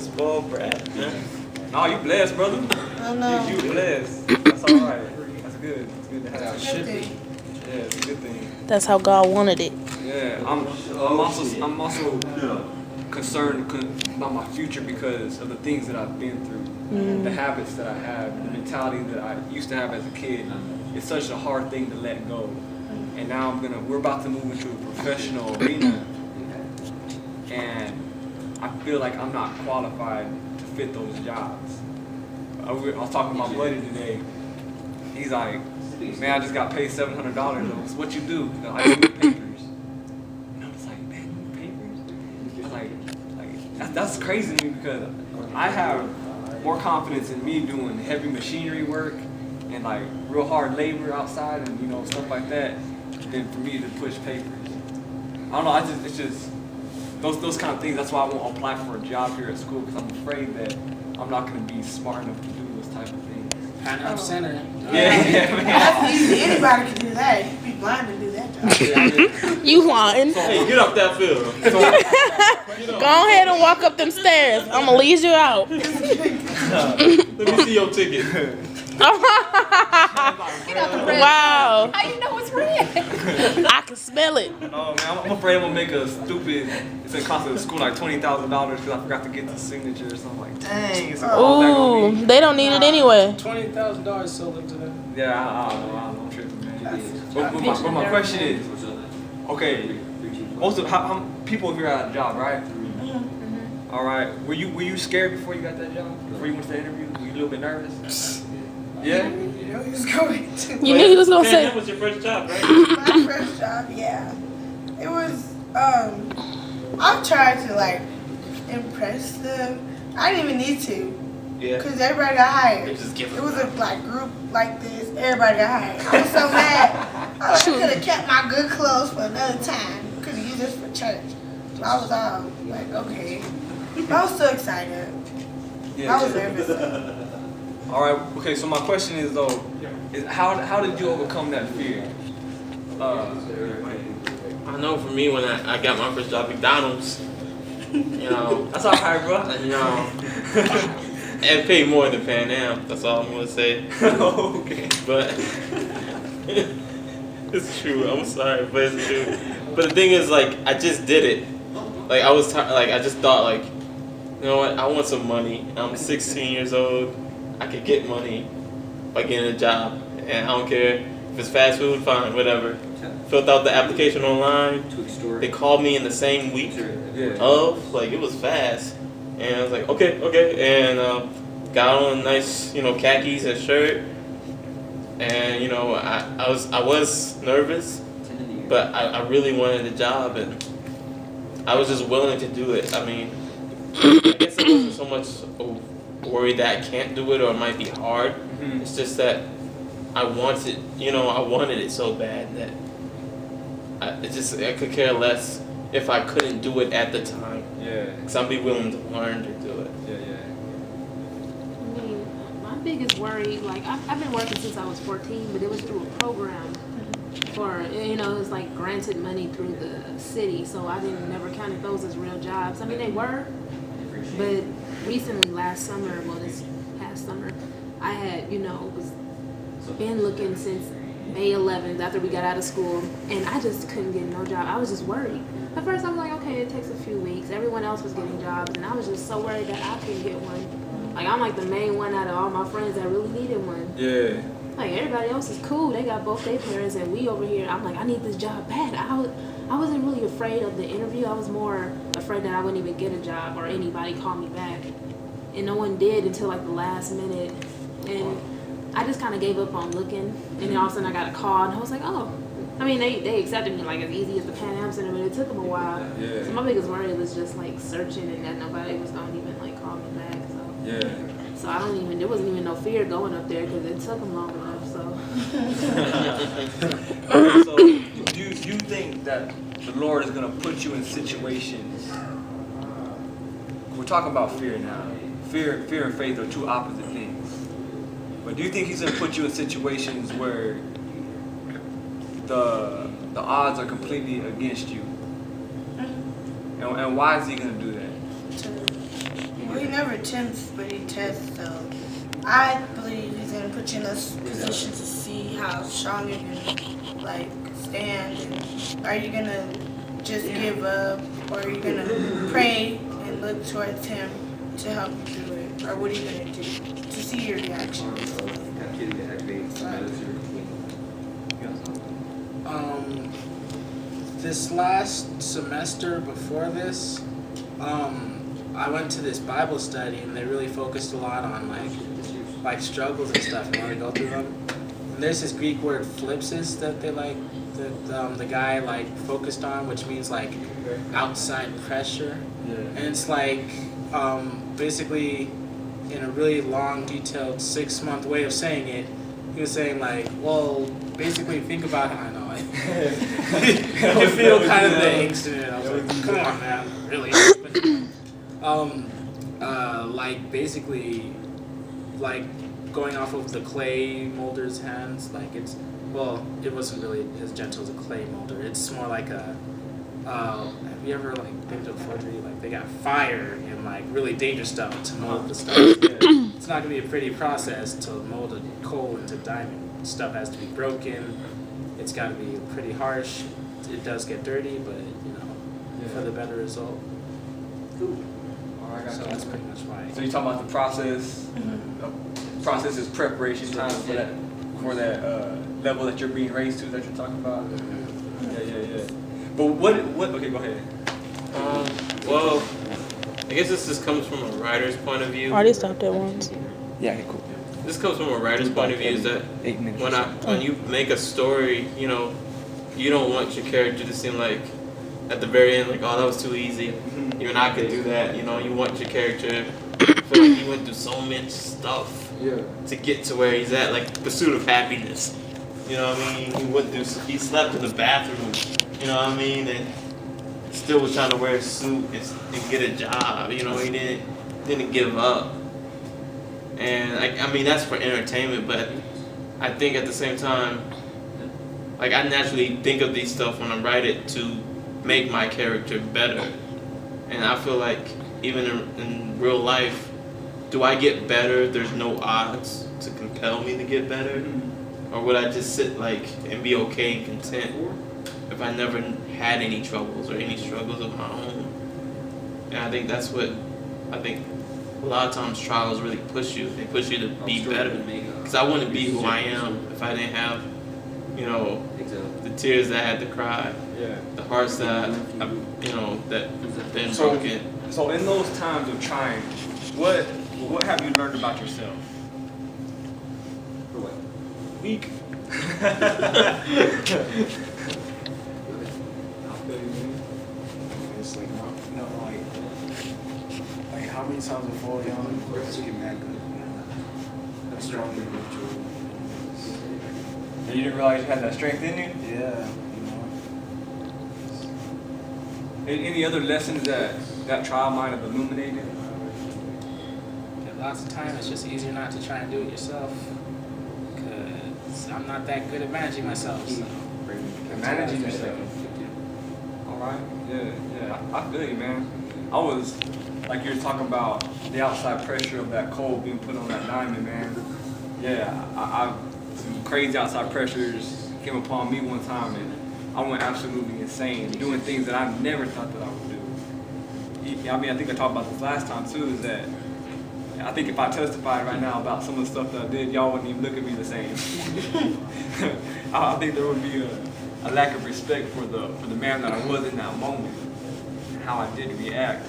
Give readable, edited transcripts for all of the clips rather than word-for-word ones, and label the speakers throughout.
Speaker 1: Spoiled brat. No, you blessed, brother.
Speaker 2: I know.
Speaker 1: You blessed. That's all right. That's good. It's good to have.
Speaker 2: That's a good thing.
Speaker 1: Yeah, it's a good thing.
Speaker 3: That's how God wanted it.
Speaker 1: Yeah, I'm also concerned about my future because of the things that I've been through, the habits that I have, the mentality that I used to have as a kid. It's such a hard thing to let go, and now we're about to move into a professional arena, and I feel like I'm not qualified to fit those jobs. I was talking to my buddy today. He's like, man, I just got paid $700. What you do? I do papers. And I was like, man, papers? I was like that's crazy to me because I have more confidence in me doing heavy machinery work and like real hard labor outside and stuff like that than for me to push papers. I don't know. It's just those kind of things. That's why I won't apply for a job here at school because I'm afraid that I'm not going to be smart enough to do those type of things.
Speaker 4: Pan Center.
Speaker 1: Yeah, man.
Speaker 2: That's easy. Anybody can do that. You'd be blind to do that job.
Speaker 3: You lying.
Speaker 1: Hey, get up that field.
Speaker 3: Go ahead and walk up them stairs. I'm gonna lead you out.
Speaker 1: Let me see your ticket.
Speaker 3: Wow.
Speaker 5: How you know it's red?
Speaker 3: I can smell it.
Speaker 1: Oh man, I'm afraid I'm gonna make a stupid. It's gonna cost the school like $20,000 because I forgot to get the signature. So I'm like, dang. It's
Speaker 3: Ooh, they don't need it anyway.
Speaker 4: $20,000 sold into that.
Speaker 1: Yeah, I don't know. I'm tripping, man. But my question is, okay, most of how people here are at a job, right? All right. Were you scared before you got that job? Before you went to the interview? Were you a little bit nervous? Yeah.
Speaker 2: You know he was going to.
Speaker 3: You knew he was gonna say.
Speaker 1: That was your first job, right?
Speaker 2: My first job, yeah. It was, I've tried to like impress them. I didn't even need to.
Speaker 1: Yeah.
Speaker 2: Because everybody got hired.
Speaker 1: Just give
Speaker 2: It was a like group like this. Everybody got hired. I was so mad. I could have kept my good clothes for another time. Could have used this for church. So I was all like, okay. But I was so excited.
Speaker 1: Yeah.
Speaker 2: I was nervous.
Speaker 1: All right. Okay. So my question is though, is how did you overcome that fear?
Speaker 6: I know for me when I got my first job at McDonald's,
Speaker 1: That's all right, bro.
Speaker 6: It paid more than Pan Am. That's all I'm gonna say.
Speaker 1: Okay.
Speaker 6: But it's true. I'm sorry, but it's true. But the thing is, like, I just did it. Like I was I just thought, like, you know what? I want some money. I'm 16 years old. I could get money by getting a job, and I don't care if it's fast food. Fine, whatever. Filled out the application online. They called me in the same week of, like, it was fast. And I was like, okay, and got on a nice, khakis and shirt. And I was nervous, but I really wanted a job, and I was just willing to do it. I mean, I guess it wasn't so much worried that I can't do it or it might be hard. It's just that I wanted it so bad that I could care less if I couldn't do it at the time.
Speaker 1: Yeah.
Speaker 6: Because I'd be willing to learn to do it.
Speaker 1: Yeah.
Speaker 5: I mean, my biggest worry, like, I've been working since I was 14, but it was through a program for, it was like granted money through the city, so I never counted those as real jobs. I mean, they were, but recently, last summer, this past summer, I had, been looking since May 11th after we got out of school, and I just couldn't get no job. I was just worried. At first, I was like, okay, it takes a few weeks. Everyone else was getting jobs, and I was just so worried that I couldn't get one. Like, I'm like the main one out of all my friends that really needed one.
Speaker 1: Yeah.
Speaker 5: Like, everybody else is cool. They got both their parents, and we over here, I'm like, I need this job bad. I wasn't really afraid of the interview. I was more afraid that I wouldn't even get a job or anybody call me back. And no one did until, like, the last minute. And I just kind of gave up on looking. And then all of a sudden I got a call, and I was like, oh. I mean, they accepted me, like, as easy as the Pan Am Center, but it took them a while.
Speaker 1: Yeah.
Speaker 5: So my biggest worry was just, like, searching and that nobody was going to even, like, call me back. So.
Speaker 1: Yeah.
Speaker 5: So there wasn't even no fear going up there because it took them long enough, so.
Speaker 1: Okay, so do you think that the Lord is going to put you in situations? We're talking about fear now. Fear and faith are two opposite things. But do you think He's going to put you in situations where the odds are completely against you? And why is He going to do that?
Speaker 2: Well, he never tempts, but he tests. So I believe he's gonna put you in a position to see how strong you can like stand. And are you gonna just give up, or are you gonna pray and look towards him to help you through it, or what are you gonna do to see your reaction?
Speaker 4: This last semester before this, I went to this Bible study and they really focused a lot on like struggles and stuff and how to go through them. And there's this Greek word phlipsis that they the guy like focused on, which means like outside pressure.
Speaker 1: Yeah.
Speaker 4: And it's like basically in a really long, detailed 6-month way of saying it, he was saying like, well, basically think about how I know it. You feel kind of the angst in it. I was like, come on, man, really? Like basically, like going off of the clay molder's hands, like it wasn't really as gentle as a clay molder. It's more like a. Have you ever like been to a forgery? Like they got fire and like really dangerous stuff to mold the stuff. It's not gonna be a pretty process to mold a coal into diamond. Stuff has to be broken. It's got to be pretty harsh. It does get dirty, but for the better result.
Speaker 1: Alright,
Speaker 4: So that's pretty much why.
Speaker 1: So you talking about the process? Process is preparation time for that level that you're being raised to that you're talking about. Yeah. But what? Okay, go ahead.
Speaker 6: Well, I guess this just comes from a writer's point of view.
Speaker 3: I already stopped at once.
Speaker 1: Yeah, okay, cool.
Speaker 6: This comes from a writer's point of view, is that when you make a story, you don't want your character to seem like at the very end like, oh, that was too easy. Even I could do that. You want your character to feel like he went through so much stuff to get to where he's at, like pursuit of happiness. You know what I mean? He slept in the bathroom. You know what I mean? And still was trying to wear a suit and get a job. He didn't give up. And I mean that's for entertainment, but I think at the same time, like I naturally think of these stuff when I write it to make my character better. And I feel like even in real life, do I get better? There's no odds to compel me to get better, or would I just sit like and be okay and content if I never had any troubles or any struggles of my own? And I think that's what a lot of times trials really push you. They push you to be better. Because I wouldn't be who I am if I didn't have, the tears that I had to cry, the hearts that that been broken.
Speaker 1: So in those times of trying, what have you learned about yourself? Weak.
Speaker 4: It's like like how many times before just get mad good. That's strong individual.
Speaker 1: And you didn't realize you had that strength in you?
Speaker 4: Yeah,
Speaker 1: Any other lessons that trial might have illuminated?
Speaker 4: Lots of time it's just easier not to try and do it yourself. Because I'm not that good at managing myself. So.
Speaker 1: Managing yourself. Alright, yeah. I feel you, man. I was, like you were talking about, the outside pressure of that coal being put on that diamond, man. Yeah, some crazy outside pressures came upon me one time, and I went absolutely insane, doing things that I never thought that I would do. I mean, I think I talked about this last time too, is that I think if I testified right now about some of the stuff that I did, y'all wouldn't even look at me the same. I think there would be a lack of respect for the man that I was in that moment, and how I did react.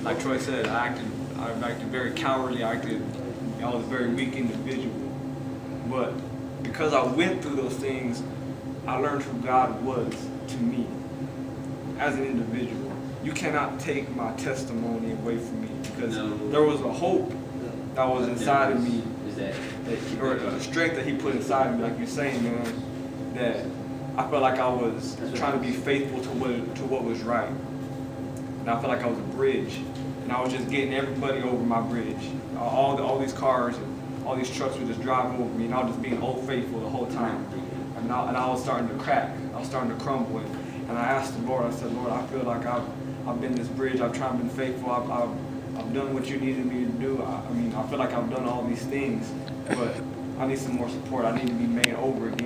Speaker 1: Like Troy said, I acted very cowardly. I was a very weak individual. But because I went through those things, I learned who God was to me as an individual. You cannot take my testimony away from me, because there was a hope that was inside of me, or a strength that He put inside of me, like you're saying, man, that I felt like I was trying to be faithful to what was right. And I felt like I was a bridge, and I was just getting everybody over my bridge. All these cars and all these trucks would just drive over me, and I was just being Old Faithful the whole time. And I was starting to crack. I was starting to crumble. And I asked the Lord, I said, Lord, I feel like I've been this bridge. I've tried to be faithful. I've done what you needed me to do. I mean, I feel like I've done all these things, but I need some more support. I need to be made over again.